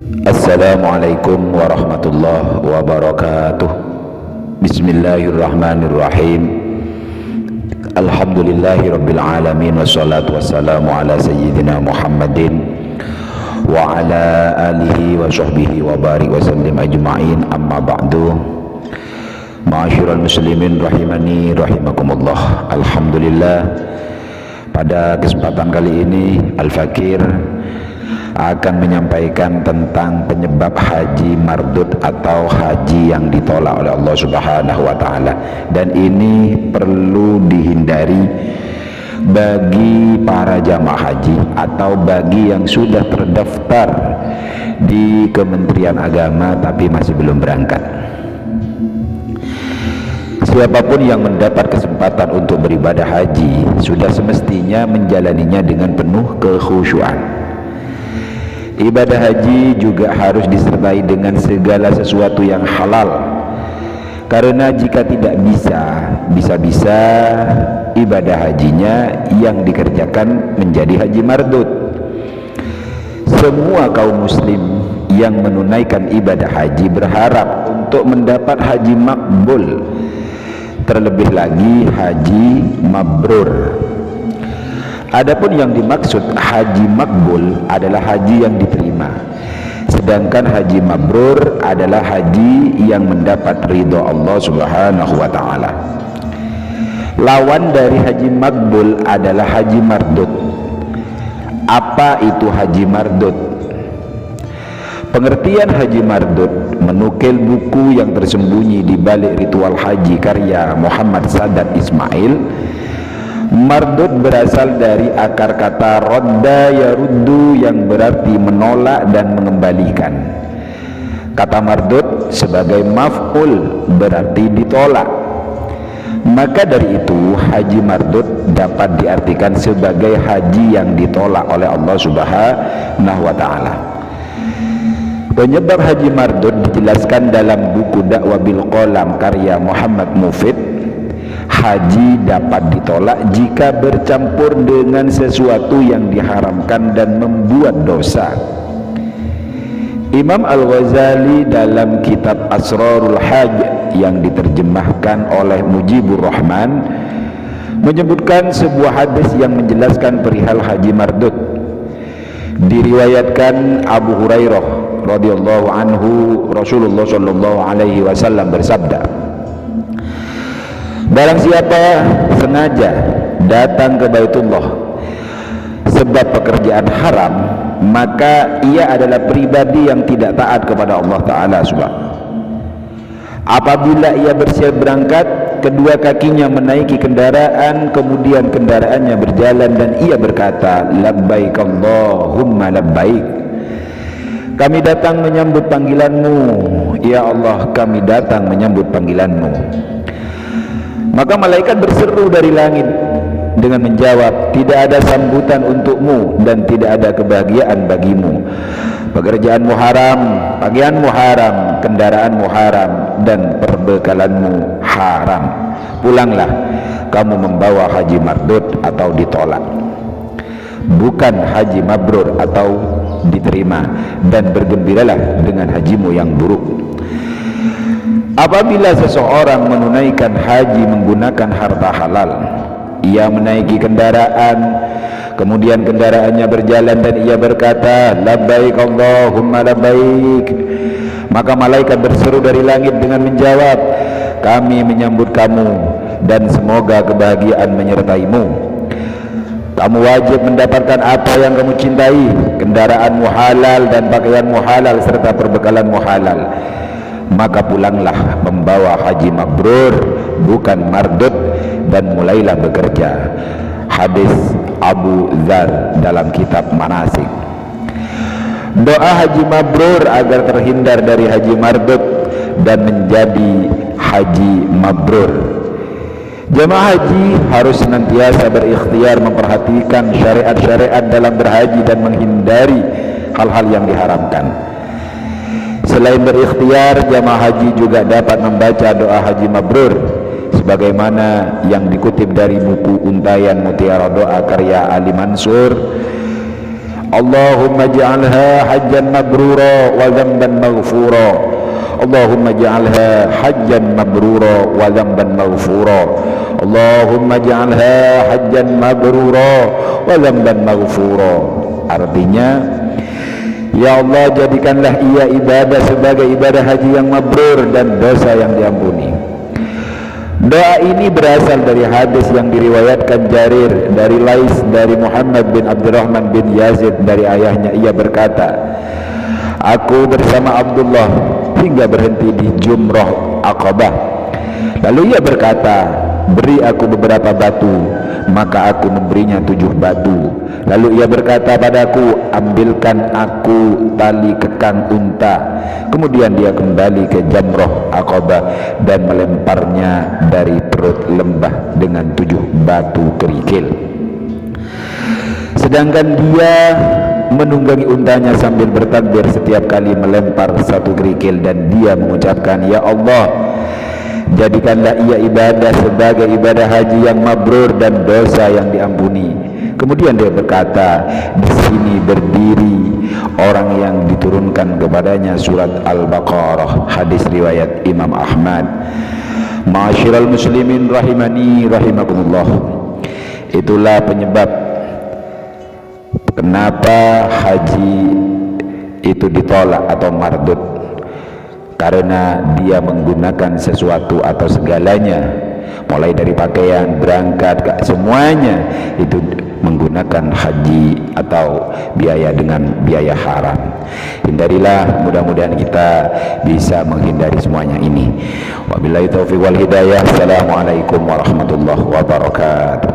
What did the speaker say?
Assalamualaikum warahmatullahi wabarakatuh. Bismillahirrahmanirrahim. Alhamdulillahirabbil alamin wassalatu wassalamu ala sayyidina Muhammadin wa ala alihi wa sahbihi wa barik wa sallim ajma'in. Amma ba'du. Ma'asyiral muslimin rahimani rahimakumullah. Alhamdulillah, pada kesempatan kali ini Al-Fakir akan menyampaikan tentang penyebab haji mardud atau haji yang ditolak oleh Allah Subhanahu wa taala. Dan ini perlu dihindari bagi para jamaah haji atau bagi yang sudah terdaftar di Kementerian Agama tapi masih belum berangkat. Siapapun yang mendapat kesempatan untuk beribadah haji sudah semestinya menjalaninya dengan penuh kekhusyuan. Ibadah haji juga harus disertai dengan segala sesuatu yang halal, karena jika tidak bisa ibadah hajinya yang dikerjakan menjadi haji mardud. Semua kaum muslim yang menunaikan ibadah haji berharap untuk mendapat haji makbul, terlebih lagi haji mabrur. Adapun yang dimaksud haji makbul adalah haji yang diterima, sedangkan haji mabrur adalah haji yang mendapat ridho Allah Subhanahu wa taala. Lawan dari haji makbul adalah haji mardud. Apa itu haji mardud? Pengertian haji mardud menukil buku yang tersembunyi di balik ritual haji karya Muhammad Sadat Ismail. Mardud berasal dari akar kata rodda yaruddu yang berarti menolak dan mengembalikan. Kata mardud sebagai maf'ul berarti ditolak. Maka dari itu haji mardud dapat diartikan sebagai haji yang ditolak oleh Allah Subhanahu wa taala. Penyebab haji mardud dijelaskan dalam buku Dakwah bil Qalam karya Muhammad Mufid. Haji dapat ditolak jika bercampur dengan sesuatu yang diharamkan dan membuat dosa. Imam Al-Ghazali dalam kitab Asrarul Hajj yang diterjemahkan oleh Mujibur Rahman menyebutkan sebuah hadis yang menjelaskan perihal haji mardud. Diriwayatkan Abu Hurairah radhiyallahu anhu, Rasulullah sallallahu alaihi wasallam bersabda, barang siapa sengaja datang ke Baitullah sebab pekerjaan haram, maka ia adalah pribadi yang tidak taat kepada Allah Ta'ala subhanahu. Apabila ia bersiap berangkat, kedua kakinya menaiki kendaraan, kemudian kendaraannya berjalan dan ia berkata, labbaik Allahumma labbaik, kami datang menyambut panggilanmu ya Allah, kami datang menyambut panggilanmu. Maka malaikat berseru dari langit dengan menjawab, tidak ada sambutan untukmu dan tidak ada kebahagiaan bagimu. Pekerjaanmu haram, pakaianmu haram, kendaraanmu haram, dan perbekalanmu haram. Pulanglah, kamu membawa haji mardud atau ditolak, bukan haji mabrur atau diterima, dan bergembiralah dengan hajimu yang buruk. Apabila seseorang menunaikan haji menggunakan harta halal, ia menaiki kendaraan, kemudian kendaraannya berjalan dan ia berkata, labbaik Allahumma labbaik, maka malaikat berseru dari langit dengan menjawab, kami menyambut kamu dan semoga kebahagiaan menyertaimu. Kamu wajib mendapatkan apa yang kamu cintai, kendaraanmu halal dan pakaianmu halal serta perbekalanmu halal. Maka pulanglah membawa haji mabrur, bukan mardud, dan mulailah bekerja. Hadis Abu Dzar dalam kitab Manasik. Doa haji mabrur agar terhindar dari haji mardud dan menjadi haji mabrur. Jemaah haji harus senantiasa berikhtiar memperhatikan syariat-syariat dalam berhaji dan menghindari hal-hal yang diharamkan. Selain berikhtiar, jamaah haji juga dapat membaca doa haji mabrur sebagaimana yang dikutip dari buku Untayan Mutiara Doa karya Ali Mansur. Allahumma ij'alha hajjan mabrura wa dhanban maghfura. Allahumma ij'alha hajjan mabrura wa dhanban maghfura. Allahumma ij'alha hajjan mabrura wa dhanban maghfura. Artinya, ya Allah, jadikanlah ia ibadah sebagai ibadah haji yang mabrur dan dosa yang diampuni. Doa ini berasal dari hadis yang diriwayatkan Jarir dari Lais dari Muhammad bin Abdurrahman bin Yazid dari ayahnya. Ia berkata, aku bersama Abdullah hingga berhenti di Jumrah Aqabah. Lalu ia berkata, beri aku beberapa batu. Maka aku memberinya 7 batu. Lalu ia berkata padaku, ambilkan aku tali kekang unta. Kemudian dia kembali ke Jamrah Aqabah dan melemparnya dari perut lembah dengan 7 batu kerikil. Sedangkan dia menunggangi untanya sambil bertakbir setiap kali melempar 1 kerikil, dan dia mengucapkan, ya Allah, jadikanlah ia ibadah sebagai ibadah haji yang mabrur dan dosa yang diampuni. Kemudian dia berkata, di sini berdiri orang yang diturunkan kepadanya surat Al-Baqarah. Hadis riwayat Imam Ahmad. Ma'asyiral muslimin rahimani rahimakumullah. Itulah penyebab kenapa haji itu ditolak atau mardud, karena dia menggunakan sesuatu atau segalanya, mulai dari pakaian, berangkat, semuanya itu menggunakan haji atau biaya dengan biaya haram. Hindarilah, mudah-mudahan kita bisa menghindari semuanya ini. Wabillahi taufiq wal hidayah. Assalamualaikum warahmatullahi wabarakatuh.